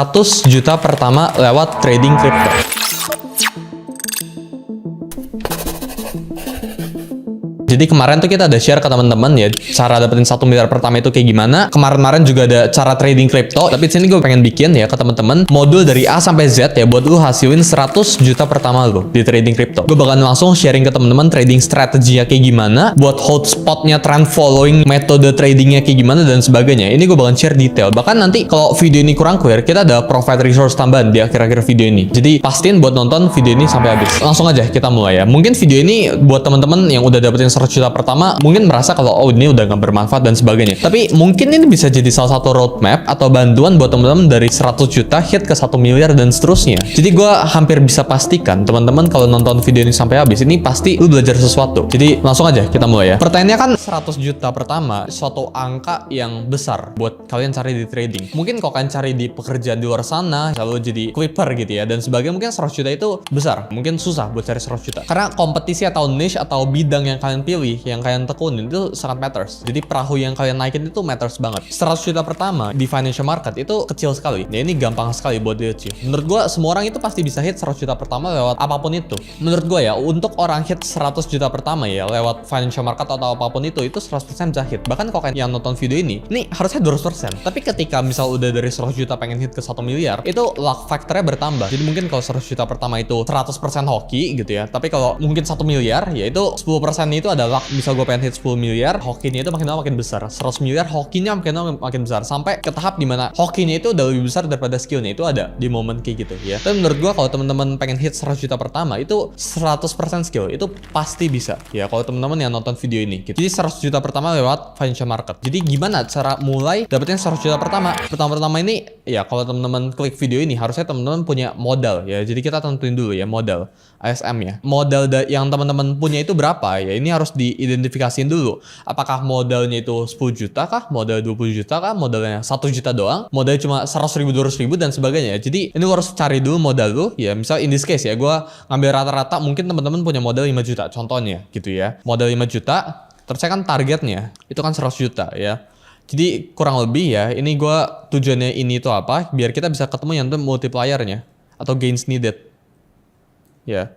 100 juta pertama lewat trading crypto. Jadi kemarin tuh kita ada share ke teman-teman ya, cara dapetin 1 miliar pertama itu kayak gimana. Kemarin juga ada cara trading crypto, tapi di sini gue pengen bikin ya ke teman-teman modul dari A sampai Z ya buat lu hasilin 100 juta pertama lu di trading crypto. Gue bakal langsung sharing ke teman-teman trading strateginya kayak gimana, buat hold spotnya, trend following, metode tradingnya kayak gimana dan sebagainya. Ini gue bakal share detail. Bahkan nanti kalau video ini kurang clear, kita ada provide resource tambahan di akhir-akhir video ini. Jadi pastiin buat nonton video ini sampai habis. Langsung aja kita mulai ya. Mungkin video ini buat teman-teman yang udah dapetin 100 juta pertama mungkin merasa kalau oh ini udah nggak bermanfaat dan sebagainya. Tapi mungkin ini bisa jadi salah satu roadmap atau bantuan buat teman-teman dari 100 juta hit ke 1 miliar dan seterusnya. Jadi gue hampir bisa pastikan teman-teman kalau nonton video ini sampai habis ini pasti lu belajar sesuatu. Jadi langsung aja kita mulai ya. Pertanyaannya kan 100 juta pertama suatu angka yang besar buat kalian cari di trading. Mungkin kalau kalian cari di pekerjaan di luar sana lalu jadi clipper gitu ya dan sebagainya, mungkin 100 juta itu besar. Mungkin susah buat cari 100 juta. Karena kompetisi atau niche atau bidang yang kalian pilih, yang kalian tekunin itu sangat matters. Jadi perahu yang kalian naikin itu matters banget. 100 juta pertama di financial market itu kecil sekali. Ya ini gampang sekali buat di-achieve. Menurut gue semua orang itu pasti bisa hit 100 juta pertama lewat apapun itu. Menurut gue ya, untuk orang hit 100 juta pertama ya lewat financial market atau apapun itu 100% bisa hit. Bahkan kalau kalian yang nonton video ini harusnya 200%. Tapi ketika misal udah dari 100 juta pengen hit ke 1 miliar, itu luck factornya bertambah. Jadi mungkin kalau 100 juta pertama itu 100% hoki gitu ya. Tapi kalau mungkin 1 miliar, ya itu 10% itu ada luck. Misal gue pengen hit 10 miliar, hokinya itu makin lama makin besar. 100 miliar, hokinya makin lama makin besar. Sampai ke tahap dimana hokinya itu udah lebih besar daripada skillnya. Itu ada di momen kayak gitu ya. Tapi menurut gue kalau teman-teman pengen hit 100 juta pertama, itu 100% skill. Itu pasti bisa. Ya kalau teman-teman yang nonton video ini gitu. Jadi 100 juta pertama lewat financial market. Jadi gimana cara mulai dapetin 100 juta pertama? Pertama-tama ini, ya kalau teman-teman klik video ini, harusnya teman-teman punya modal ya. Jadi kita tentuin dulu ya modal. ASM ya. Modal yang teman-teman punya itu berapa ya? Ini harus diidentifikasiin dulu. Apakah modalnya itu 10 juta kah? Modal 20 juta kah? Modalnya 1 juta doang? Modalnya cuma 100 ribu, 200 ribu dan sebagainya. Jadi ini harus cari dulu modal lu. Ya misal in this case ya, gue ngambil rata-rata mungkin teman-teman punya modal 5 juta contohnya gitu ya. Modal 5 juta, terus saya kan targetnya itu kan 100 juta ya. Jadi kurang lebih ya, ini gue tujuannya ini itu apa? Biar kita bisa ketemu yang itu multipliernya atau gains needed. Ya,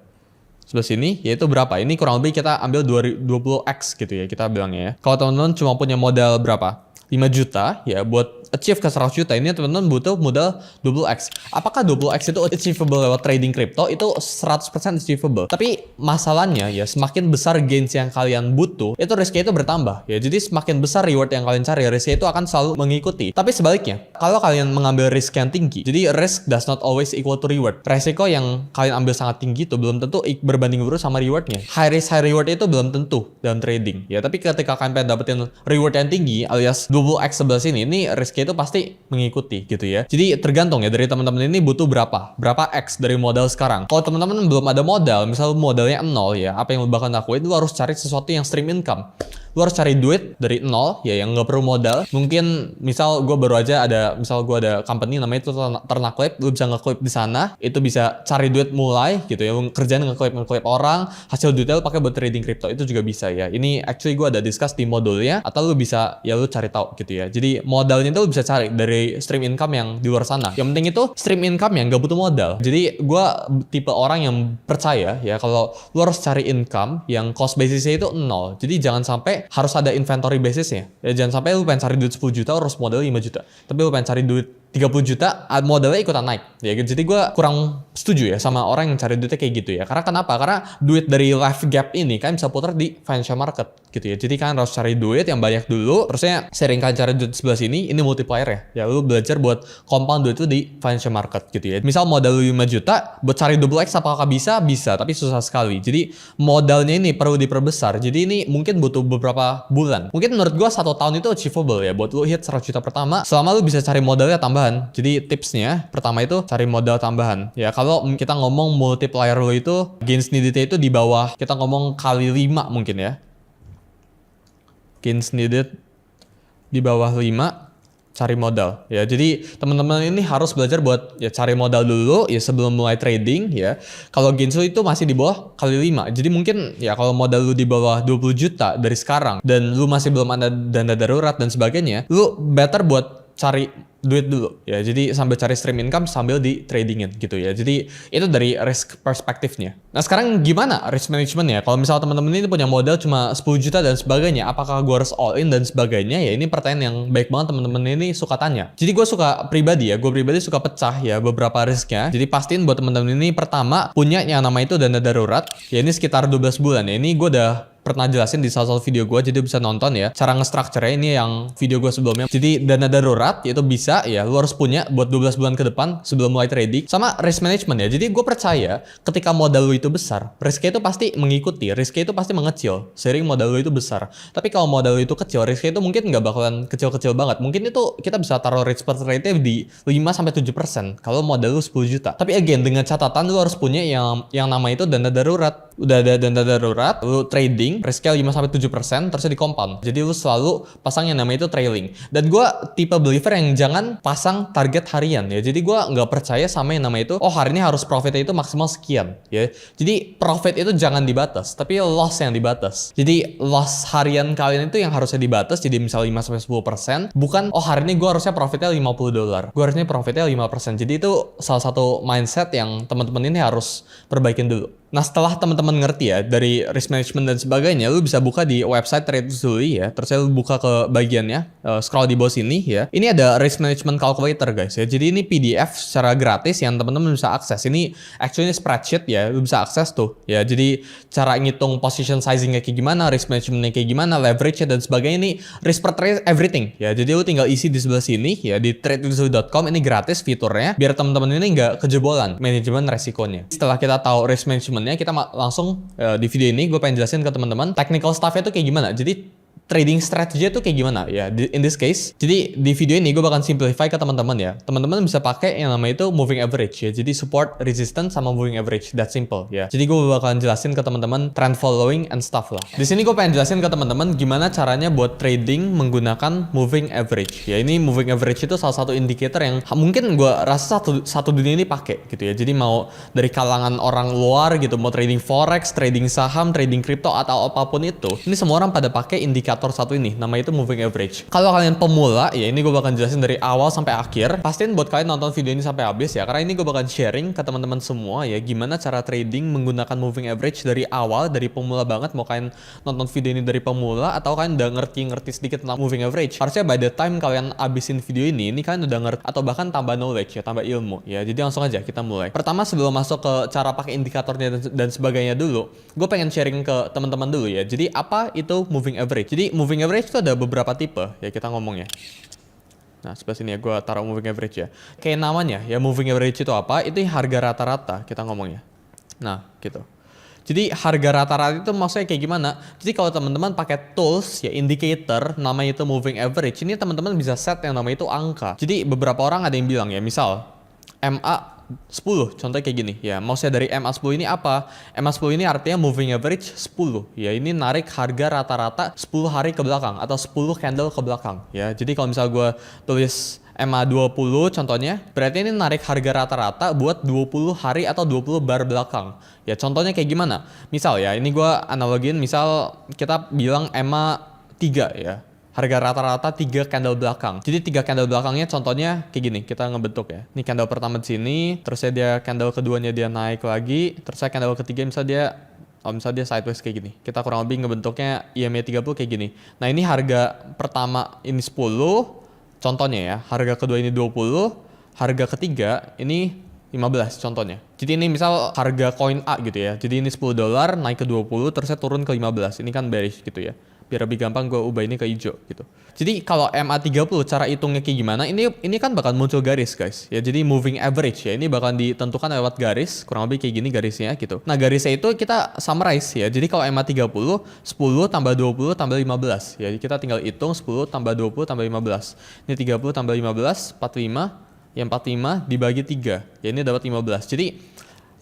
sebelah sini yaitu berapa? Ini kurang lebih kita ambil 20x gitu ya kita bilangnya ya. Kalau teman-teman cuma punya modal berapa? 5 juta ya buat achieve ke 100 juta ini teman-teman butuh modal 20x. Apakah 20x itu achievable lewat trading crypto? Itu 100% achievable. Tapi masalahnya ya semakin besar gains yang kalian butuh, itu risknya itu bertambah ya. Jadi semakin besar reward yang kalian cari, risknya itu akan selalu mengikuti. Tapi sebaliknya, kalau kalian mengambil risk yang tinggi, jadi risk does not always equal to reward. Resiko yang kalian ambil sangat tinggi itu belum tentu berbanding lurus sama rewardnya. High risk high reward itu belum tentu dalam trading ya. Tapi ketika kalian pengen dapetin reward yang tinggi alias 20x sebelah sini, ini risknya itu pasti mengikuti gitu ya. Jadi tergantung ya dari teman-teman ini butuh berapa X dari modal sekarang. Kalau teman-teman belum ada modal, misal modalnya 0 ya, apa yang lu bakal lakuin? Lu harus cari sesuatu yang stream income. Lu harus cari duit dari 0 ya, yang nggak perlu modal. Mungkin misal gue baru aja ada, misal gue ada company namanya itu Ternak Clip, lu bisa nge-clip di sana, itu bisa cari duit mulai gitu ya. Lu kerjaan nge-clip orang, hasil duitnya lu pakai buat trading crypto, itu juga bisa ya. Ini actually gue ada discuss di modulnya, atau lu bisa ya lu cari tahu gitu ya. Jadi modalnya itu lu bisa cari dari stream income yang di luar sana. Yang penting itu stream income yang nggak butuh modal. Jadi gue tipe orang yang percaya ya kalau lu harus cari income yang cost basisnya itu 0. Jadi jangan sampai harus ada inventory basisnya. Ya jangan sampai lu pengen cari duit 10 juta harus modal 5 juta. Tapi lu pengen cari duit 30 juta modalnya ikutan naik ya. Jadi gue kurang setuju ya sama orang yang cari duitnya kayak gitu ya. Karena kenapa? Karena duit dari life gap ini kan bisa putar di financial market gitu ya. Jadi kan harus cari duit yang banyak dulu, terusnya sering kalian cari duit sebelah sini, ini multiplier ya. Ya lu belajar buat compound duit itu di financial market gitu ya. Misal modal lu 5 juta buat cari double X apakah bisa? Bisa, tapi susah sekali. Jadi modalnya ini perlu diperbesar. Jadi ini mungkin butuh beberapa bulan. Mungkin menurut gue 1 tahun itu achievable ya buat lu hit 100 juta pertama selama lu bisa cari modalnya tambahan. Jadi tipsnya pertama itu cari modal tambahan. Ya kalau kita ngomong multiplier lo itu gains needed itu di bawah, kita ngomong kali 5 mungkin ya. Gains needed di bawah 5, cari modal ya. Jadi teman-teman ini harus belajar buat ya cari modal dulu ya sebelum mulai trading ya. Kalau gains lu itu masih di bawah kali 5. Jadi mungkin ya kalau modal lu di bawah 20 juta dari sekarang dan lu masih belum ada dana darurat dan sebagainya, lu better buat cari duit dulu ya. Jadi sambil cari stream income sambil di tradingin gitu ya. Jadi itu dari risk perspektifnya. Nah sekarang gimana risk management ya? Kalau misal teman-teman ini punya modal cuma 10 juta dan sebagainya, apakah gue harus all in dan sebagainya? Ya ini pertanyaan yang baik banget teman-teman ini suka tanya. Jadi gue suka pribadi ya, gue pribadi suka pecah ya beberapa risknya. Jadi pastiin buat teman-teman ini pertama punya yang nama itu dana darurat. Ya ini sekitar 12 bulan ya. Ini gue udah pernah jelasin di salah satu video gue, jadi bisa nonton ya cara nge-structure-nya. Ini yang video gue sebelumnya. Jadi dana darurat itu bisa ya lu harus punya buat 12 bulan ke depan sebelum mulai trading. Sama risk management ya. Jadi gue percaya ketika modal lu itu besar, risknya itu pasti mengikuti, risknya itu pasti mengecil seiring modal lu itu besar. Tapi kalau modal lu itu kecil, risknya itu mungkin nggak bakalan kecil-kecil banget. Mungkin itu kita bisa taruh risk rate-nya di 5-7% kalau modal lu 10 juta. Tapi again dengan catatan lu harus punya yang nama itu dana darurat. Udah ada dana darurat, lu trading, risknya 5-7%, terusnya di compound. Jadi lu selalu pasang yang namanya itu trailing. Dan gue tipe believer yang jangan pasang target harian ya. Jadi gue nggak percaya sama yang namanya itu, oh hari ini harus profitnya itu maksimal sekian ya. Jadi profit itu jangan dibatas, tapi loss yang dibatas. Jadi loss harian kalian itu yang harusnya dibatas, jadi misal 5-10%, bukan oh hari ini gue harusnya profitnya $50, gue harusnya profitnya 5%. Jadi itu salah satu mindset yang teman-teman ini harus perbaikin dulu. Nah setelah teman-teman ngerti ya dari risk management dan sebagainya, lu bisa buka di website Trade2Slowly ya. Terus lu buka ke bagiannya, scroll di bawah sini ya. Ini ada risk management calculator guys ya. Jadi ini PDF secara gratis yang teman-teman bisa akses. Ini actually spreadsheet ya, lu bisa akses tuh ya. Jadi cara ngitung position sizingnya kayak gimana, risk managementnya kayak gimana, leverage dan sebagainya, ini risk per trade everything ya. Jadi lu tinggal isi di sebelah sini ya di trade2slowly.com. Ini gratis fiturnya biar teman-teman ini nggak kejebolan manajemen resikonya. Setelah kita tahu risk management, kita langsung di video ini gue pengen jelasin ke teman-teman technical stuff-nya tuh kayak gimana. Jadi trading strategy itu kayak gimana ya in this case. Jadi di video ini gue bakal simplify ke teman-teman ya. Teman-teman bisa pakai yang namanya itu moving average ya. Jadi support, resistance sama moving average, that simple ya. Jadi gue bakalan jelasin ke teman-teman trend following and stuff lah. Di sini gue pengen jelasin ke teman-teman gimana caranya buat trading menggunakan moving average ya. Ini moving average itu salah satu indikator yang mungkin gue rasa satu dunia ini pakai gitu ya. Jadi mau dari kalangan orang luar gitu, mau trading forex, trading saham, trading crypto atau apapun itu, ini semua orang pada pakai indikator satu ini, namanya itu moving average. Kalau kalian pemula, ya ini gue bakal jelasin dari awal sampai akhir. Pastiin buat kalian nonton video ini sampai habis ya, karena ini gue bakal sharing ke teman-teman semua ya, gimana cara trading menggunakan moving average dari awal, dari pemula banget. Mau kalian nonton video ini dari pemula atau kalian udah ngerti sedikit tentang moving average, harusnya by the time kalian abisin video ini kalian udah ngerti atau bahkan tambah knowledge ya, tambah ilmu ya. Jadi langsung aja kita mulai. Pertama sebelum masuk ke cara pakai indikatornya dan sebagainya dulu, gue pengen sharing ke teman-teman dulu ya. Jadi apa itu moving average? Jadi moving average itu ada beberapa tipe ya kita ngomongnya. Nah sebelah sini ya gue taruh moving average ya. Kayak namanya ya, moving average itu apa? Itu harga rata-rata kita ngomongnya. Nah gitu. Jadi harga rata-rata itu maksudnya kayak gimana? Jadi kalau teman-teman pakai tools ya, indicator namanya itu moving average, ini teman-teman bisa set yang namanya itu angka. Jadi beberapa orang ada yang bilang ya, misal MA 10, contohnya kayak gini ya. Maksudnya dari MA10 ini apa? MA10 ini artinya moving average 10 ya. Ini narik harga rata-rata 10 hari ke belakang atau 10 candle ke belakang ya. Jadi kalau misal gue tulis MA20 contohnya, berarti ini narik harga rata-rata buat 20 hari atau 20 bar belakang ya. Contohnya kayak gimana? Misal ya, ini gue analogin, misal kita bilang MA3 ya, harga rata-rata 3 candle belakang. Jadi 3 candle belakangnya contohnya kayak gini, kita ngebentuk ya. Ini candle pertama di sini, terusnya dia candle keduanya dia naik lagi, terusnya candle ketiga misalnya dia sideways kayak gini. Kita kurang lebih ngebentuknya EMA 30 kayak gini. Nah ini harga pertama ini 10, contohnya ya. Harga kedua ini 20, harga ketiga ini 15 contohnya. Jadi ini misal harga koin A gitu ya. Jadi ini $10 naik ke 20, terusnya turun ke 15. Ini kan bearish gitu ya. Biar lebih gampang gue ubah ini ke hijau gitu. Jadi kalau MA30 cara hitungnya kayak gimana? Ini kan bakal muncul garis guys. Ya jadi moving average ya. Ini bakal ditentukan lewat garis, kurang lebih kayak gini garisnya gitu. Nah, garisnya itu kita summarize ya. Jadi kalau MA30 10 tambah 20 tambah 15. Ya, kita tinggal hitung 10 tambah 20 tambah 15. Ini 30 tambah 15 45. Yang 45 dibagi 3. Ya ini dapat 15. Jadi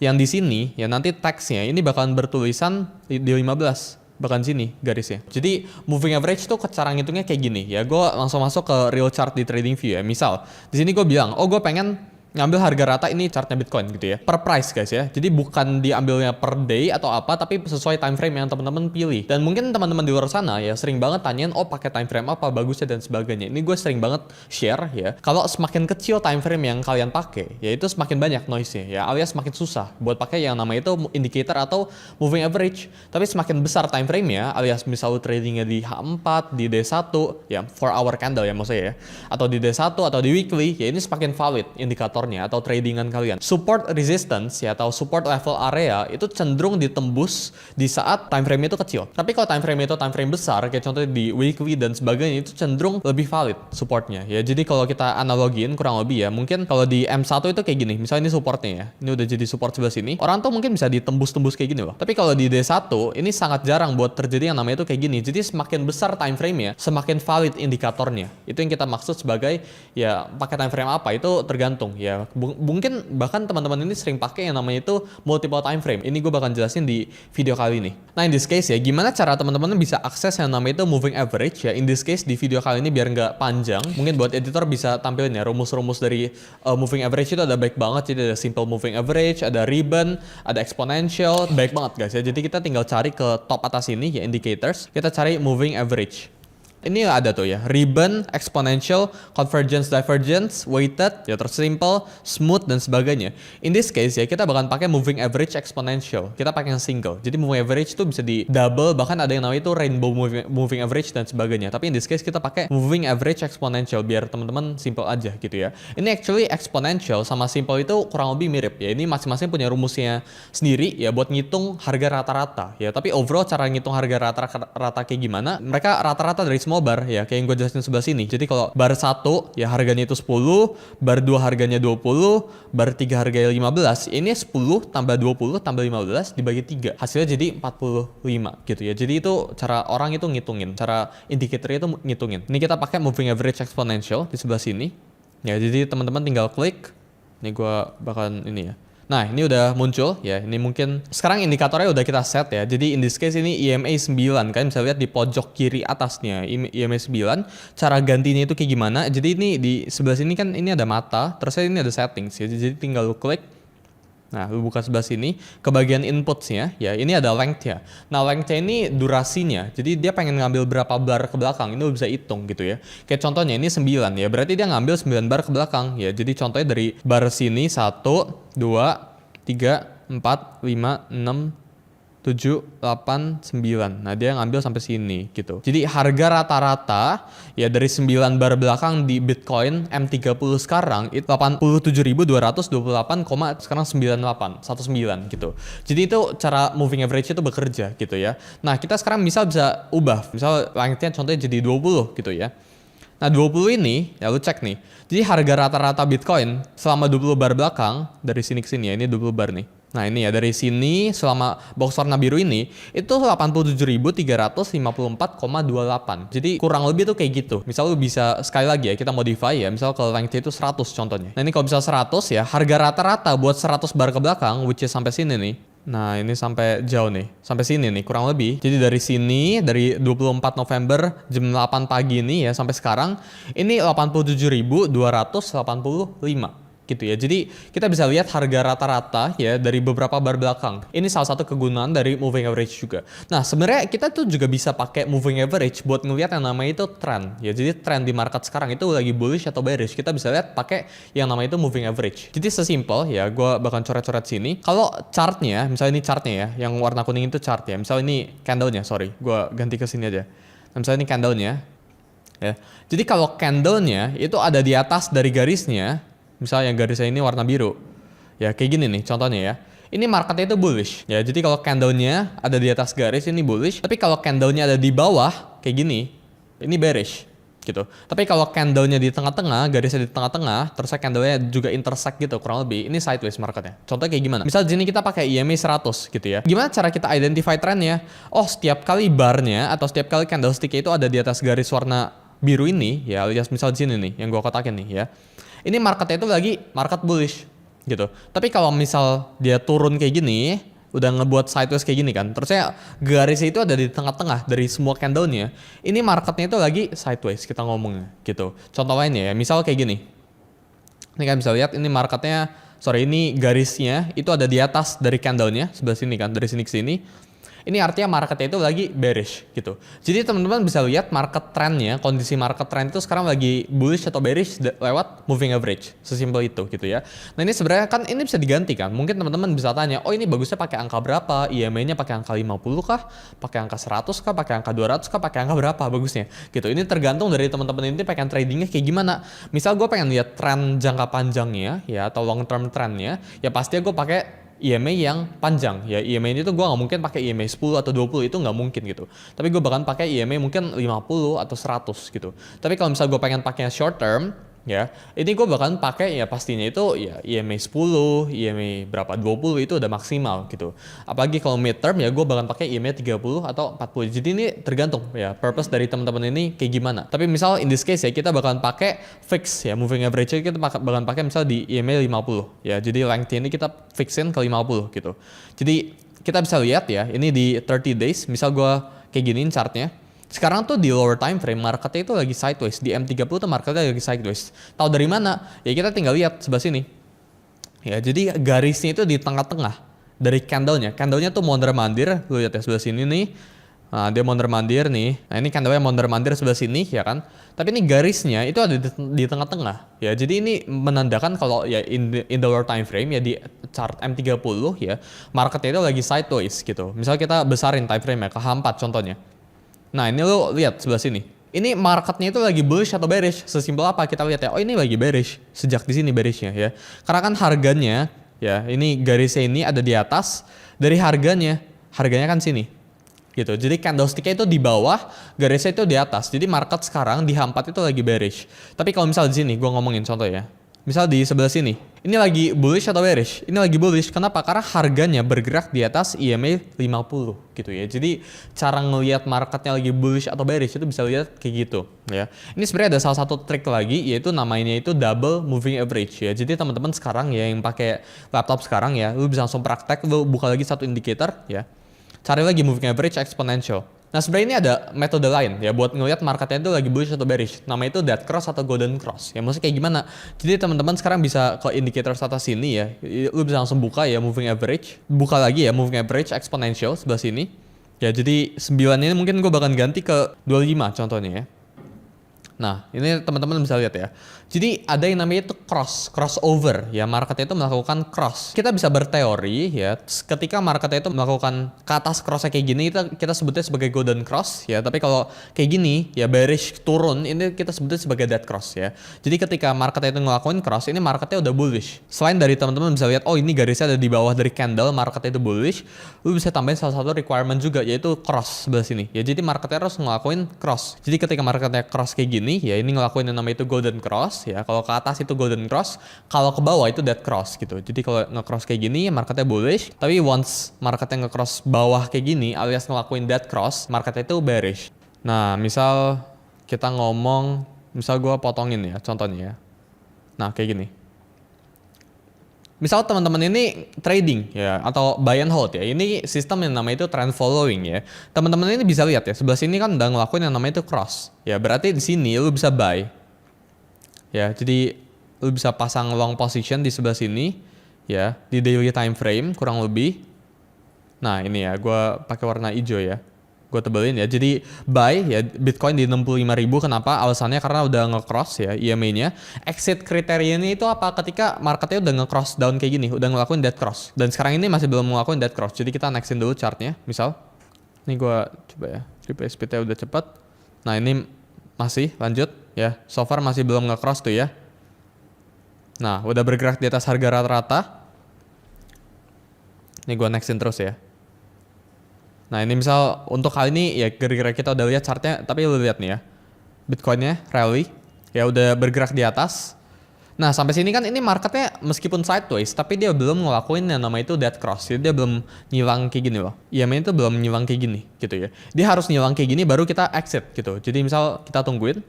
yang di sini ya nanti teksnya ini bakalan bertulisan di 15. Bahkan sini garisnya. Jadi moving average tuh cara ngitungnya kayak gini ya. Gue langsung masuk ke real chart di TradingView ya. Misal di sini gue bilang, oh gue pengen ngambil harga rata, ini chartnya Bitcoin gitu ya, per price guys ya. Jadi bukan diambilnya per day atau apa, tapi sesuai time frame yang teman-teman pilih. Dan mungkin teman-teman di luar sana ya sering banget tanyain, oh pakai time frame apa bagusnya dan sebagainya. Ini gue sering banget share ya, kalau semakin kecil time frame yang kalian pakai, ya itu semakin banyak noise-nya ya, alias semakin susah buat pakai yang namanya itu indicator atau moving average. Tapi semakin besar time frame-nya, alias misal tradingnya di H4, di D1 ya, 4 hour candle ya maksudnya ya, atau di D1 atau di weekly, ya ini semakin valid indikator atau tradingan kalian. Support resistance ya atau support level area itu cenderung ditembus di saat time frame itu kecil. Tapi kalau time frame itu time frame besar, kayak contohnya di weekly dan sebagainya, itu cenderung lebih valid supportnya ya. Jadi kalau kita analogiin kurang lebih ya, mungkin kalau di M1 itu kayak gini, misalnya ini supportnya ya, ini udah jadi support sebelah sini, orang tuh mungkin bisa ditembus-tembus kayak gini loh. Tapi kalau di D1 ini sangat jarang buat terjadi yang namanya itu kayak gini. Jadi semakin besar time frame-nya, semakin valid indikatornya. Itu yang kita maksud sebagai ya pakai time frame apa, itu tergantung ya. Mungkin bahkan teman-teman ini sering pakai yang namanya itu multiple time frame. Ini gue bakal jelasin di video kali ini. Nah, in this case ya, gimana cara teman-teman bisa akses yang namanya itu moving average ya. In this case di video kali ini biar nggak panjang, mungkin buat editor bisa tampilin ya rumus-rumus dari moving average itu ada baik banget. Jadi ada simple moving average, ada ribbon, ada exponential, baik banget guys ya. Jadi kita tinggal cari ke top atas ini ya, indicators. Kita cari moving average. Ini ada tuh ya, ribbon, exponential, convergence, divergence, weighted, ya tersimple, smooth, dan sebagainya. In this case ya, kita bakal pakai moving average exponential. Kita pakai yang single. Jadi moving average itu bisa di double, bahkan ada yang namanya itu rainbow moving average dan sebagainya. Tapi in this case kita pakai moving average exponential biar teman-teman simple aja gitu ya. Ini actually exponential sama simple itu kurang lebih mirip ya. Ini masing-masing punya rumusnya sendiri ya buat ngitung harga rata-rata ya. Tapi overall cara ngitung harga rata-rata kayak gimana? Mereka rata-rata dari semua bar ya, kayak yang gue jelasin sebelah sini. Jadi kalau bar 1 ya harganya itu 10, bar 2 harganya 20, bar 3 harganya 15. Ini 10 tambah 20 tambah 15 dibagi 3. Hasilnya jadi 45 gitu ya. Jadi itu cara orang itu ngitungin, cara indikatornya itu ngitungin. Ini kita pakai moving average exponential di sebelah sini. Ya, jadi teman-teman tinggal klik. Ini gue bakalan ini ya. Nah, ini udah muncul ya. Ini mungkin sekarang indikatornya udah kita set ya. Jadi in this case ini EMA 9. Kalian bisa lihat di pojok kiri atasnya EMA 9. Cara gantinya itu kayak gimana? Jadi ini di sebelah sini kan ini ada mata, terus ini ada settings ya. Jadi tinggal lu klik. Nah, lu buka sebelah sini ke bagian inputsnya ya. Ini ada length-nya. Nah, length-nya ini durasinya. Jadi dia pengen ngambil berapa bar ke belakang. Ini lu bisa hitung gitu ya. Kayak contohnya ini 9 ya. Berarti dia ngambil 9 bar ke belakang ya. Jadi contohnya dari bar sini 1 2 3 4 5 6 7, 8, 9. Nah, dia ngambil sampai sini gitu. Jadi harga rata-rata ya dari 9 bar belakang di Bitcoin M30 sekarang itu 87.228, sekarang 98, 19 gitu. Jadi itu cara moving average itu bekerja gitu ya. Nah, kita sekarang bisa ubah. Misal lengthnya contohnya jadi 20 gitu ya. Nah, 20 ini ya lu cek nih. Jadi harga rata-rata Bitcoin selama 20 bar belakang dari sini ke sini ya, ini 20 bar nih. Nah, ini ya dari sini selama box warna biru ini itu 87.354,28. Jadi kurang lebih tuh kayak gitu. Misal lu bisa sekali lagi ya kita modify ya. Misal kalau length itu 100 contohnya. Nah, ini kalau bisa 100 ya, harga rata-rata buat 100 bar ke belakang which is sampai sini nih. Nah, ini sampai jauh nih. Sampai sini nih kurang lebih. Jadi dari sini dari 24 November jam 8 pagi nih ya sampai sekarang ini 87.285 gitu ya. Jadi kita bisa lihat harga rata-rata ya dari beberapa bar belakang. Ini salah satu kegunaan dari moving average juga. Nah, sebenarnya kita tuh juga bisa pakai moving average buat ngelihat yang namanya itu trend ya. Jadi trend di market sekarang itu lagi bullish atau bearish. Kita bisa lihat pakai yang namanya itu moving average. Jadi sesimpel ya, gue bakal coret-coret sini. Kalau chartnya, misalnya ini chartnya ya, yang warna kuning itu chart ya. Misalnya ini candlenya, sorry, gue ganti ke sini aja. Nah, misalnya ini candlenya ya. Jadi kalau candlenya itu ada di atas dari garisnya, misalnya yang garisnya ini warna biru. Ya kayak gini nih contohnya ya. Ini marketnya itu bullish. Ya jadi kalau candlenya ada di atas garis ini bullish. Tapi kalau candlenya ada di bawah kayak gini, ini bearish gitu. Tapi kalau candlenya di tengah-tengah, garisnya di tengah-tengah, terus candlenya juga intersect gitu kurang lebih, ini sideways marketnya. Contohnya kayak gimana? Misal di sini kita pakai EMA 100 gitu ya. Gimana cara kita identify trennya? Oh, setiap kali barnya atau setiap kali candlestick itu ada di atas garis warna biru ini ya, alias misal di sini nih yang gua kotakin nih ya. Ini marketnya itu lagi market bullish gitu. Tapi kalau misal dia turun kayak gini, udah ngebuat sideways kayak gini kan, terusnya garisnya itu ada di tengah-tengah dari semua candlenya. Ini marketnya itu lagi sideways kita ngomongnya gitu. Contoh lainnya ya, misal kayak gini. Ini kalian bisa lihat ini marketnya, sorry ini garisnya itu ada di atas dari candlenya sebelah sini kan, dari sini ke sini. Ini artinya marketnya itu lagi bearish gitu. Jadi teman-teman bisa lihat market trendnya, kondisi market trend itu sekarang lagi bullish atau bearish lewat moving average. Sesimpel itu gitu ya. Nah ini sebenarnya kan ini bisa diganti kan. Mungkin teman-teman bisa tanya, oh ini bagusnya pakai angka berapa? EMA-nya pakai angka 50 kah? Pakai angka 100 kah? Pakai angka 200 kah? Pakai angka berapa bagusnya? Gitu. Ini tergantung dari teman-teman ini pengen tradingnya kayak gimana. Misal gue pengen lihat tren jangka panjangnya ya atau long term trendnya, ya pasti gue pakai EMA yang panjang ya. EMA ini tuh gue nggak mungkin pakai EMA 10 atau 20, itu nggak mungkin gitu. Tapi gue bahkan pakai EMA mungkin 50 atau 100 gitu. Tapi kalau misal gue pengen pakai short term ya, ini gue bahkan pakai ya pastinya itu ya EMA 10, EMA berapa 20 itu udah maksimal gitu. Apalagi kalau mid term ya gue bahkan pakai EMA 30 atau 40. Jadi ini tergantung ya purpose dari teman-teman ini kayak gimana. Tapi misal in this case ya kita bakalan pakai fix ya, moving average kita bakalan pakai misal di EMA 50 ya. Jadi length ini kita fixin ke 50 gitu. Jadi kita bisa lihat ya ini di 30 days misal gue kayak giniin chartnya. Sekarang tuh di lower time frame marketnya itu lagi sideways. Di M30 tuh marketnya lagi sideways. Tahu dari mana? Ya kita tinggal lihat sebelah sini. Ya jadi garisnya itu di tengah-tengah dari candlenya. Candlenya tuh mondar-mandir. Lu lihat ya sebelah sini nih. Nah dia mondar-mandir nih. Nah ini candlenya mondar-mandir sebelah sini ya kan. Tapi ini garisnya itu ada di tengah-tengah. Ya jadi ini menandakan kalau ya in the lower time frame ya di chart M30 ya marketnya itu lagi sideways gitu. Misal kita besarin time frame ya ke H4 contohnya. Nah ini lo lihat sebelah sini. Ini marketnya itu lagi bullish atau bearish. Sesimpel apa kita lihat ya. Oh ini lagi bearish. Sejak di sini bearishnya ya. Karena kan harganya ya ini garisnya ini ada di atas dari harganya. Harganya kan sini. Gitu. Jadi candlestick-nya itu di bawah, garisnya itu di atas. Jadi market sekarang di H4 itu lagi bearish. Tapi kalau misal di sini gue ngomongin contoh ya. Misal di sebelah sini, ini lagi bullish atau bearish? Ini lagi bullish. Kenapa? Karena harganya bergerak di atas EMA 50 gitu ya. Jadi cara ngelihat marketnya lagi bullish atau bearish itu bisa lihat kayak gitu ya. Ini sebenarnya ada salah satu trik lagi yaitu namanya itu double moving average ya. Jadi teman-teman sekarang ya yang pakai laptop sekarang ya, lu bisa langsung praktek, lu buka lagi satu indicator ya. Cari lagi moving average exponential. Nah sebenarnya ini ada metode lain ya buat ngelihat marketnya itu lagi bullish atau bearish. Namanya itu dead cross atau golden cross. Ya maksudnya kayak gimana? Jadi teman-teman sekarang bisa ke indikator atas sini ya. Lu bisa langsung buka ya moving average. Buka lagi ya moving average exponential sebelah sini. Ya jadi 9 ini mungkin gue bakal ganti ke 25 contohnya ya. Nah, ini teman-teman bisa lihat ya. Jadi ada yang namanya itu crossover ya. Marketnya itu melakukan cross. Kita bisa berteori ya, ketika marketnya itu melakukan ke atas crossnya kayak gini, kita sebutnya sebagai golden cross ya. Tapi kalau kayak gini ya bearish turun, ini kita sebutnya sebagai dead cross ya. Jadi ketika marketnya itu ngelakuin cross, ini marketnya udah bullish. Selain dari teman-teman bisa lihat, oh ini garisnya ada di bawah dari candle, marketnya itu bullish. Lu bisa tambahin salah satu requirement juga yaitu cross sebelah sini. Ya jadi marketnya harus ngelakuin cross. Jadi ketika marketnya cross kayak gini ya ini ngelakuin yang namanya itu golden cross ya. Kalau ke atas itu golden cross, kalau ke bawah itu dead cross gitu. Jadi kalau nge-cross kayak gini marketnya bullish, tapi once marketnya nge-cross bawah kayak gini alias ngelakuin dead cross, marketnya itu bearish. Nah, misal kita ngomong, misal gue potongin ya contohnya ya. Nah, kayak gini. Misal teman-teman ini trading ya atau buy and hold ya. Ini sistem yang namanya itu trend following ya. Teman-teman ini bisa lihat ya, sebelah sini kan udah ngelakuin yang namanya itu cross. Ya, berarti di sini lu bisa buy. Ya, jadi lu bisa pasang long position di sebelah sini ya, di daily time frame kurang lebih. Nah, ini ya, gua pakai warna hijau ya. Gue tebelin ya. Jadi buy ya Bitcoin di 65.000. Kenapa? Alasannya karena udah nge-cross ya EMA-nya. Exit kriterianya itu apa? Ketika marketnya udah nge-cross down kayak gini, udah ngelakuin dead cross. Dan sekarang ini masih belum ngelakuin dead cross. Jadi kita nextin dulu chartnya. Misal, ini gue coba ya. Jadi speed-nya udah cepet. Nah ini masih lanjut ya. So far masih belum nge-cross tuh ya. Nah udah bergerak di atas harga rata-rata. Ini gue nextin terus ya. Nah ini misal untuk kali ini ya kira-kira kita udah lihat chartnya, tapi lu lihat nih ya Bitcoinnya rally ya udah bergerak di atas. Nah sampai sini kan ini marketnya meskipun sideways tapi dia belum ngelakuin yang namanya itu dead cross. Jadi dia belum nyilang kayak gini loh. EMA itu belum nyilang kayak gini gitu ya. Dia harus nyilang kayak gini baru kita exit gitu. Jadi misal kita tungguin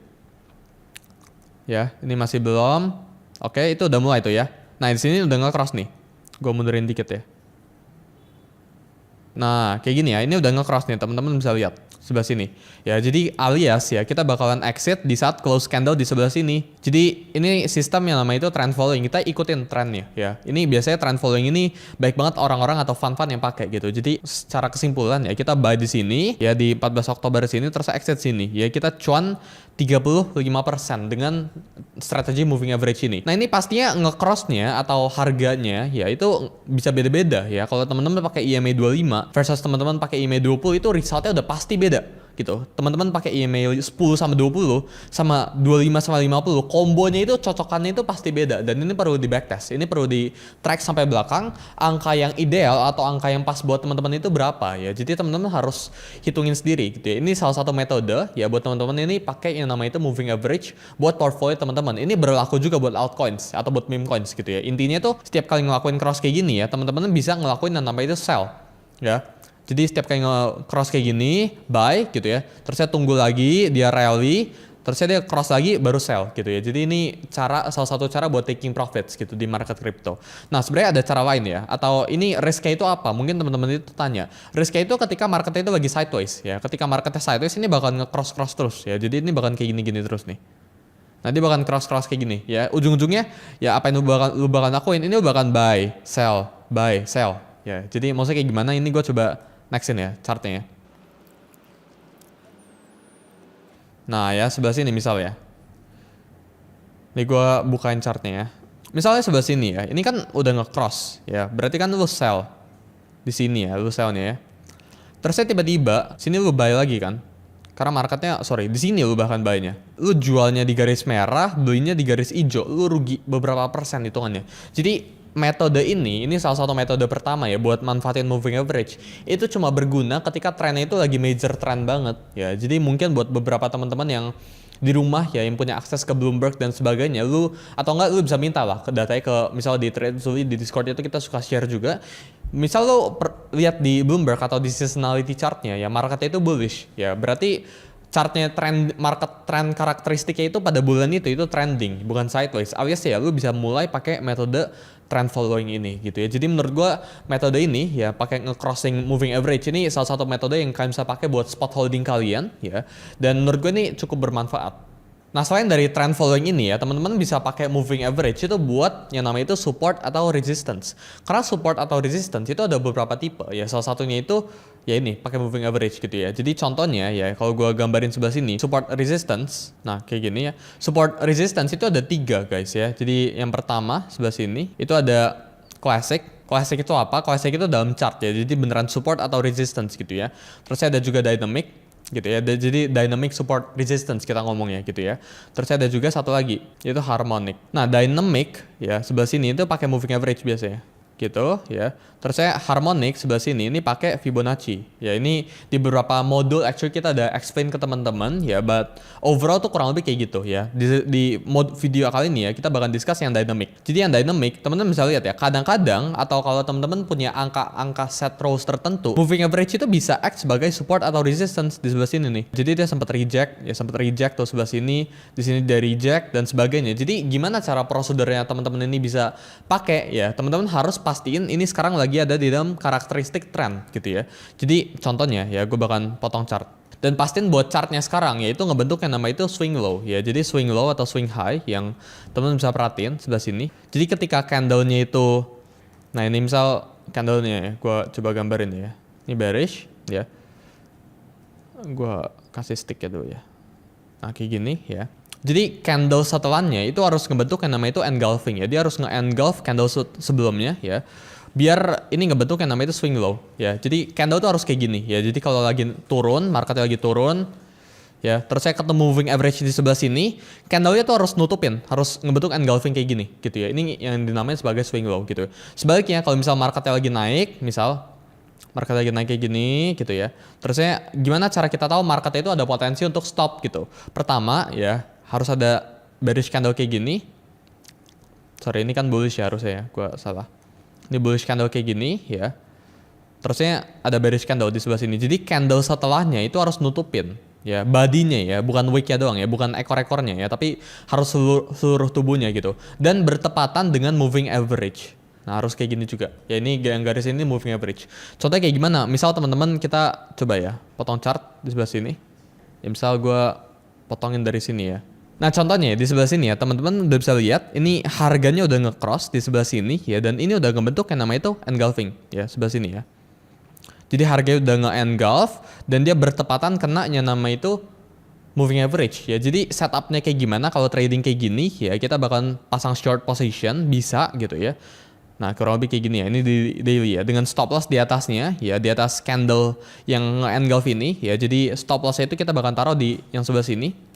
ya, ini masih belum. Oke, itu udah mulai tuh ya. Nah di sini udah nge-cross nih. Gue mundurin dikit ya. Nah, kayak gini ya. Ini udah nge-cross nih, teman-teman bisa lihat. sebelah sini. Ya, jadi alias ya kita bakalan exit di saat close candle di sebelah sini. Jadi ini sistem yang namanya itu trend following. Kita ikutin trennya ya. Ini biasanya trend following ini baik banget orang-orang atau fund-fund yang pakai gitu. Jadi secara kesimpulan ya kita buy di sini ya di 14 Oktober sini terus exit sini. Ya kita cuan 35% dengan strategi moving average ini. Nah, ini pastinya nge-cross-nya atau harganya ya itu bisa beda-beda ya. Kalau teman-teman pakai EMA 25 versus teman-teman pakai EMA 20 itu resultnya udah pasti beda gitu. Teman-teman pakai EMA 10 sama 20 sama 25 sama 50, kombonya itu cocokannya itu pasti beda dan ini perlu di backtest. Ini perlu di track sampai belakang angka yang ideal atau angka yang pas buat teman-teman itu berapa ya. Jadi teman-teman harus hitungin sendiri gitu ya. Ini salah satu metode ya buat teman-teman ini pakai yang namanya itu moving average buat portfolio teman-teman. Ini berlaku juga buat altcoins atau buat meme coins gitu ya. Intinya tuh setiap kali ngelakuin cross kayak gini ya, teman-teman bisa ngelakuin yang namanya itu sell ya. Jadi setiap kali nge-cross kayak gini, buy gitu ya. Terus saya tunggu lagi, dia rally, terus dia cross lagi, baru sell gitu ya. Jadi ini salah satu cara buat taking profits gitu di market crypto. Nah sebenarnya ada cara lain ya. Atau ini risknya itu apa? Mungkin teman-teman itu tanya. Risknya itu ketika marketnya itu lagi sideways ya. Ketika marketnya sideways ini bakal nge-cross terus ya. Jadi ini bakal kayak gini-gini terus nih. Nah dia bakal cross kayak gini ya. Ujung-ujungnya ya apa yang lu bakal lakuin? Ini lu bakal buy, sell ya. Jadi maksudnya kayak gimana? Ini gue coba nextin ya chartnya ya. Nah ya sebelah sini misal ya. Ini gue bukain chartnya ya. Misalnya sebelah sini ya. Ini kan udah nge-cross ya. Berarti kan lu sell di sini ya. Lu sellnya ya. Terus tiba-tiba sini lu buy lagi kan. Karena marketnya di sini lu bahkan buy-nya. Lu jualnya di garis merah, belinya di garis hijau. Lu rugi beberapa persen hitungannya. Jadi metode ini salah satu metode pertama ya buat manfaatin moving average. Itu cuma berguna ketika trennya itu lagi major trend banget ya. Jadi mungkin buat beberapa teman-teman yang di rumah ya yang punya akses ke Bloomberg dan sebagainya, lu atau enggak lu bisa minta lah ke datanya ke misal di Trade di Discord itu kita suka share juga. Misal lu lihat di Bloomberg atau di seasonality chartnya ya marketnya itu bullish ya, berarti chartnya market trend karakteristiknya itu pada bulan itu trending bukan sideways. Alias ya lu bisa mulai pakai metode trend following ini gitu ya. Jadi menurut gua metode ini ya pakai nge-crossing moving average ini salah satu metode yang kalian bisa pakai buat spot holding kalian ya. Dan menurut gua ini cukup bermanfaat. Nah selain dari trend following ini ya teman-teman bisa pakai moving average itu buat yang namanya itu support atau resistance. Karena support atau resistance itu ada beberapa tipe ya, salah satunya itu ya ini pakai moving average gitu ya. Jadi contohnya ya kalau gua gambarin sebelah sini support resistance, nah kayak gini ya. Support resistance itu ada 3 guys ya. Jadi yang pertama sebelah sini itu ada classic. Classic itu apa? Classic itu dalam chart ya. Jadi beneran support atau resistance gitu ya. Terus ada juga dynamic gitu ya. Jadi dynamic support resistance kita ngomongnya gitu ya. Terus ada juga satu lagi yaitu harmonic. Nah dynamic ya sebelah sini itu pakai moving average biasanya gitu ya. Terus saya harmonic sebelah sini ini pakai Fibonacci ya. Ini di beberapa modul actually kita ada explain ke teman-teman ya, but overall tuh kurang lebih kayak gitu ya. Di mod video kali ini ya kita bakal discuss yang dynamic. Jadi yang dynamic teman-teman bisa lihat ya, kadang-kadang atau kalau teman-teman punya angka set rows tertentu, moving average itu bisa act sebagai support atau resistance di sebelah sini nih. Jadi dia sempat reject tuh sebelah sini, di sini dia reject dan sebagainya. Jadi gimana cara prosedurnya teman-teman ini bisa pakai ya? Teman-teman harus pastiin ini sekarang lagi ada di dalam karakteristik trend gitu ya. Jadi contohnya ya gue bakal potong chart dan pastiin buat chartnya sekarang yaitu ngebentuk yang namanya itu swing low ya. Jadi swing low atau swing high yang teman-teman bisa perhatiin sebelah sini. Jadi ketika candlenya itu, nah ini misal candlenya ya, gue coba gambarin ya. Ini bearish ya. Gue kasih stick ya dulu ya. Nah kayak gini ya. Jadi candle setelahnya itu harus ngebentuk yang namanya itu engulfing ya. Dia harus nge-engulf candle sebelumnya ya. Biar ini ngebentuk yang namanya itu swing low ya. Jadi candle itu harus kayak gini ya. Jadi kalau lagi turun, marketnya lagi turun ya. Terus saya ketemu moving average di sebelah sini, candle-nya tuh harus nutupin, harus ngebentuk engulfing kayak gini gitu ya. Ini yang dinamain sebagai swing low gitu. Sebaliknya kalau misal marketnya lagi naik, misal market lagi naik kayak gini gitu ya. Terusnya gimana cara kita tahu marketnya itu ada potensi untuk stop gitu. Pertama ya harus ada bearish candle kayak gini. Sorry ini kan bullish ya harusnya ya, gue salah. Ini bullish candle kayak gini ya. Terusnya ada bearish candle di sebelah sini. Jadi candle setelahnya itu harus nutupin ya badinya ya, bukan wick-nya doang ya, bukan ekor-ekornya ya, tapi harus seluruh tubuhnya gitu. Dan bertepatan dengan moving average. Nah, harus kayak gini juga. Ya ini yang garis ini moving average. Contohnya kayak gimana? Misal teman-teman kita coba ya, potong chart di sebelah sini. Ya misal gue potongin dari sini ya. Nah contohnya di sebelah sini ya, teman-teman udah bisa lihat ini harganya udah nge-cross di sebelah sini ya, dan ini udah ngebentuk yang namanya itu engulfing ya, sebelah sini ya. Jadi harganya udah nge-engulf dan dia bertepatan kena yang nama itu moving average ya. Jadi setupnya kayak gimana kalau trading kayak gini ya, kita bakalan pasang short position bisa gitu ya. Nah kurang lebih kayak gini ya, ini di daily ya, dengan stop loss di atasnya ya, di atas candle yang nge-engulf ini ya. Jadi stop lossnya itu kita bakalan taruh di yang sebelah sini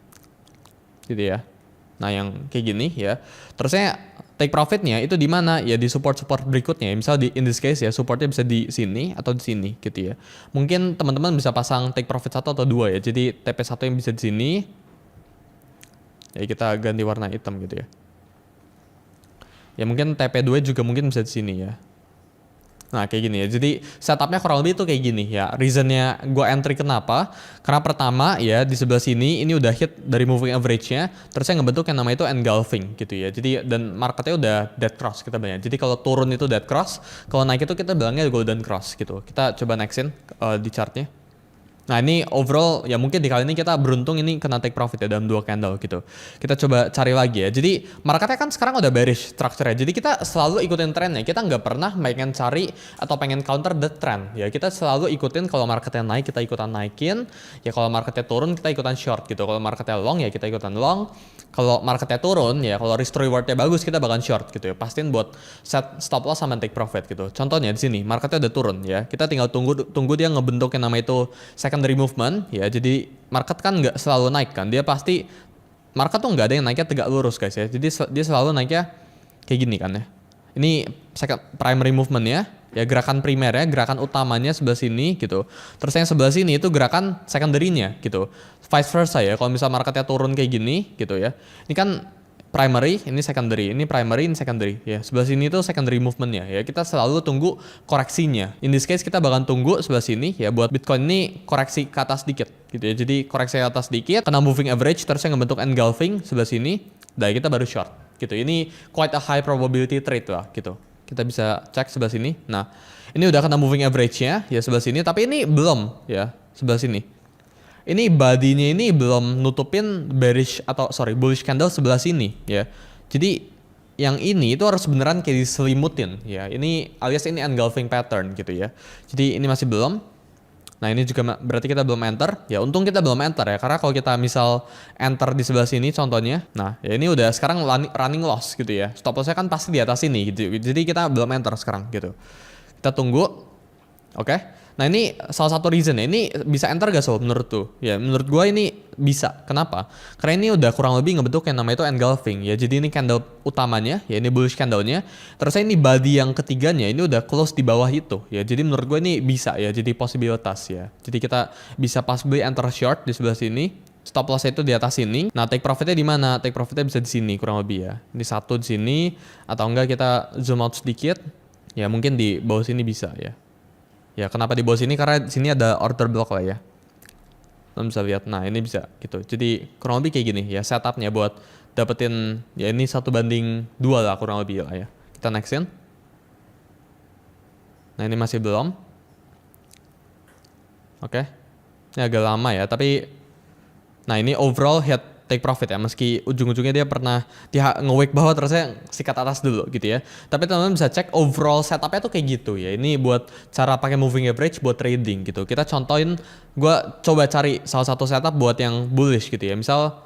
gitu ya. Nah yang kayak gini ya, terusnya take profitnya itu di mana ya, di support berikutnya. Misal in this case ya, supportnya bisa di sini atau di sini gitu ya. Mungkin teman-teman bisa pasang take profit 1 atau 2 ya. Jadi TP1 yang bisa di sini ya, kita ganti warna hitam gitu ya. Ya mungkin TP2 juga mungkin bisa di sini ya. Nah kayak gini ya, jadi setupnya kurang lebih itu kayak gini ya. Reasonnya gue entry kenapa? Karena pertama ya, di sebelah sini ini udah hit dari moving average-nya, terus yang ngebentuk yang namanya itu engulfing gitu ya. Jadi dan marketnya udah dead cross kita bilangnya. Jadi kalau turun itu dead cross, kalau naik itu kita bilangnya golden cross gitu. Kita coba nextin di chartnya. Nah ini overall ya, mungkin di kali ini kita beruntung ini kena take profit ya dalam 2 candle gitu. Kita coba cari lagi ya. Jadi marketnya kan sekarang udah bearish structure-nya. Jadi kita selalu ikutin trennya. Kita nggak pernah pengen cari atau pengen counter the trend ya. Kita selalu ikutin, kalau marketnya naik kita ikutan naikin. Ya kalau marketnya turun kita ikutan short gitu. Kalau marketnya long ya kita ikutan long. Kalau marketnya turun ya, kalau risk to rewardnya bagus kita bakal short gitu ya. Pastiin buat set stop loss sama take profit gitu. Contohnya di sini marketnya udah turun ya. Kita tinggal tunggu dia ngebentuk yang nama itu secondary movement ya. Jadi market kan nggak selalu naik kan. Dia pasti market tuh nggak ada yang naiknya tegak lurus guys ya. Jadi dia selalu naiknya kayak gini kan ya. Ini primary movement ya. Ya gerakan primer ya, gerakan utamanya sebelah sini gitu. Terus yang sebelah sini itu gerakan secondary-nya gitu. Vice versa ya, kalau misal marketnya turun kayak gini gitu ya. Ini kan primary, ini secondary, ini primary, ini secondary ya. Sebelah sini itu secondary movement-nya ya. Kita selalu tunggu koreksinya. In this case kita bakal tunggu sebelah sini ya, buat Bitcoin ini koreksi ke atas dikit gitu ya. Jadi koreksi ke atas dikit, kena moving average, terus yang ngebentuk engulfing sebelah sini, dan kita baru short gitu. Ini quite a high probability trade lah gitu. Kita bisa cek sebelah sini. Nah, ini udah kena moving average-nya ya sebelah sini, tapi ini belum ya sebelah sini. Ini body-nya ini belum nutupin bullish candle sebelah sini ya. Jadi yang ini itu harus beneran kayak diselimutin ya. Ini alias ini engulfing pattern gitu ya. Jadi ini masih belum. Nah ini juga berarti kita belum enter. Ya untung kita belum enter ya, karena kalau kita misal enter di sebelah sini contohnya, nah ya ini udah sekarang running loss gitu ya. Stop lossnya kan pasti di atas ini gitu. Jadi kita belum enter sekarang gitu. Kita tunggu. Oke. Nah ini salah satu reason ya. Ini bisa enter gak sob menurut tuh? Ya menurut gua ini bisa. Kenapa? Karena ini udah kurang lebih ngebentuk yang namanya itu engulfing ya. Jadi ini candle utamanya ya, ini bullish candle-nya. Terus ini body yang ketiganya ini udah close di bawah itu ya. Jadi menurut gua ini bisa ya, jadi posibilitas ya. Jadi kita bisa possibly enter short di sebelah sini. Stop loss itu di atas sini. Nah, take profitnya di mana? Take profitnya bisa di sini kurang lebih ya. Ini satu di sini, atau enggak kita zoom out sedikit. Ya mungkin di bawah sini bisa ya. Ya kenapa di bawah sini? Karena di sini ada order block lah ya. Kalian bisa lihat. Nah ini bisa gitu. Jadi kurang lebih kayak gini ya setupnya buat dapetin ya, ini 1:2 lah kurang lebih lah ya. Kita nextin. Nah ini masih belum. Oke. Ini agak lama ya. Tapi nah ini overall hit take profit ya, meski ujung-ujungnya dia pernah nge-wake bawah terusnya sikat atas dulu gitu ya. Tapi teman-teman bisa cek overall setupnya tuh kayak gitu ya. Ini buat cara pakai moving average buat trading gitu. Kita contohin, gue coba cari salah satu setup buat yang bullish gitu ya. Misal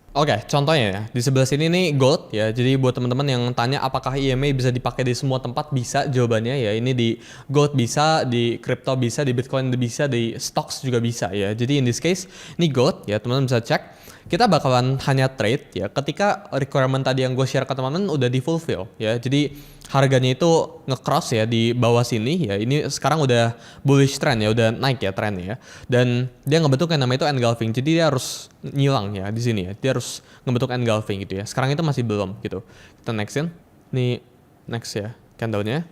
Oke, contohnya ya, di sebelah sini nih gold ya. Jadi buat teman-teman yang tanya apakah EMA bisa dipakai di semua tempat, bisa jawabannya ya. Ini di gold bisa, di crypto bisa, di Bitcoin bisa, di stocks juga bisa ya. Jadi in this case, ini gold ya, teman-teman bisa cek. Kita bakalan hanya trade ya ketika requirement tadi yang gue share ke teman-teman udah di fulfill ya. Jadi harganya itu nge-cross ya di bawah sini ya. Ini sekarang udah bullish trend ya, udah naik ya trennya ya. Dan dia ngebentuk yang namanya itu engulfing. Jadi dia harus nyilang ya di sini ya. Dia harus ngebentuk engulfing gitu ya. Sekarang itu masih belum gitu. Kita nextin. Ini next ya candlenya.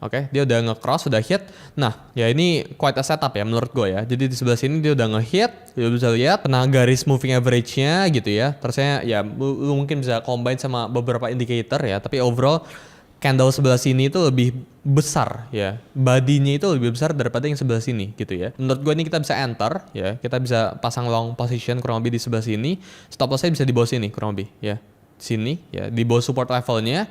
Oke, dia udah nge-cross, udah hit. Nah, ya ini quite a setup ya menurut gue ya. Jadi di sebelah sini dia udah nge-hit, lu bisa lihat kena garis moving average-nya gitu ya. Terusnya ya lu mungkin bisa combine sama beberapa indicator ya, tapi overall candle sebelah sini itu lebih besar ya, badinya itu lebih besar daripada yang sebelah sini gitu ya. Menurut gue ini kita bisa enter ya, kita bisa pasang long position kurang lebih di sebelah sini, stop lossnya bisa di bawah sini kurang lebih ya, sini ya, di bawah support levelnya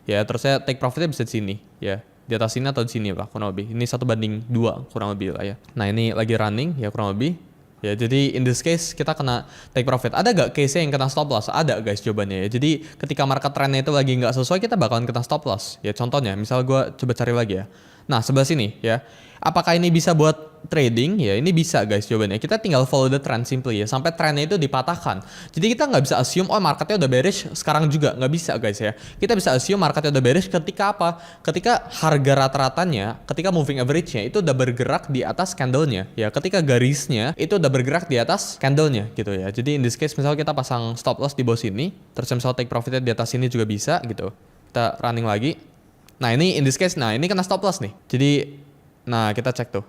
ya, terus saya take profitnya bisa di sini ya, di atas sini atau di sini lah kurang lebih. Ini 1:2 kurang lebih lah ya. Nah ini lagi running ya kurang lebih. Ya, jadi in this case kita kena take profit. Ada gak case yang kena stop loss? Ada guys jawabannya ya. Jadi ketika market trendnya itu lagi nggak sesuai, kita bakalan kena stop loss. Ya contohnya, misal gue coba cari lagi ya. Nah sebelah sini ya. Apakah ini bisa buat trading? Ya ini bisa guys jawabannya. Kita tinggal follow the trend simply ya. Sampai trendnya itu dipatahkan. Jadi kita nggak bisa assume, oh marketnya udah bearish sekarang juga. Nggak bisa guys ya. Kita bisa assume marketnya udah bearish ketika apa? Ketika harga rata-ratanya, ketika moving average-nya itu udah bergerak di atas candle-nya. Ya ketika garisnya itu udah bergerak di atas candle-nya gitu ya. Jadi in this case misalnya kita pasang stop loss di bawah sini, terus misalnya take profit-nya di atas sini juga bisa gitu. Kita running lagi. Nah ini in this case, nah ini kena stop loss nih. Jadi, nah kita cek tuh.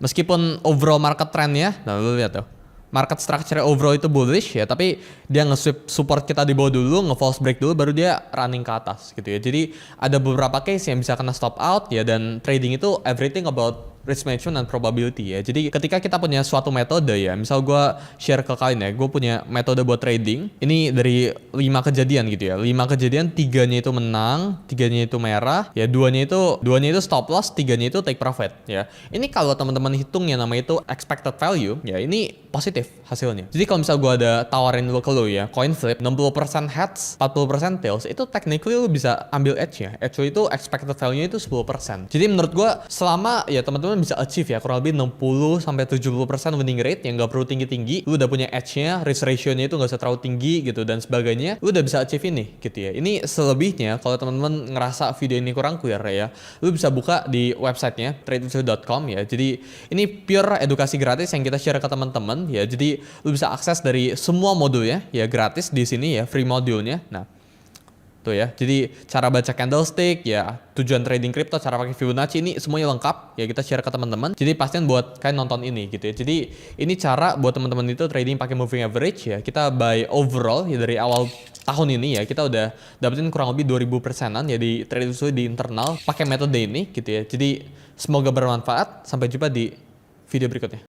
Meskipun overall market trendnya, nah lu lihat tuh. Market structure overall itu bullish ya, tapi dia nge-sweep support kita di bawah dulu, nge-false break dulu, baru dia running ke atas gitu ya. Jadi ada beberapa case yang bisa kena stop out ya, dan trading itu everything about risk management dan probability ya. Jadi ketika kita punya suatu metode ya, misal gue share ke kalian ya, gue punya metode buat trading. Ini dari 5 kejadian gitu ya. 5 kejadian, 3-nya itu menang, 3-nya itu merah, ya 2-nya itu stop loss, 3-nya itu take profit ya. Ini kalau teman-teman hitung yang namanya itu expected value, ya ini positif hasilnya. Jadi kalau misal gue ada tawarin lu ke lu ya, coin flip 60% heads, 40% tails, itu technically lu bisa ambil edge-nya. Edge itu expected value-nya itu 10%. Jadi menurut gue selama ya teman-teman bisa achieve ya kurang lebih 60-70% winning rate yang gak perlu tinggi-tinggi, lu udah punya edge-nya, risk ratio-nya itu gak usah terlalu tinggi gitu dan sebagainya, lu udah bisa achieve ini gitu ya. Ini selebihnya kalau teman-teman ngerasa video ini kurang clear ya, lu bisa buka di websitenya tradewithsu.com ya. Jadi ini pure edukasi gratis yang kita share ke teman-teman ya. Jadi lu bisa akses dari semua modulnya ya gratis di sini ya, free modulnya. Nah tuh ya, jadi cara baca candlestick ya, tujuan trading crypto, cara pakai Fibonacci, ini semuanya lengkap ya, kita share ke teman-teman. Jadi pastiin buat kalian nonton ini gitu ya. Jadi ini cara buat teman-teman itu trading pakai moving average ya. Kita buy overall ya dari awal tahun ini ya, kita udah dapetin kurang lebih 2000%an ya di trade di internal pakai metode ini gitu ya. Jadi semoga bermanfaat. Sampai jumpa di video berikutnya.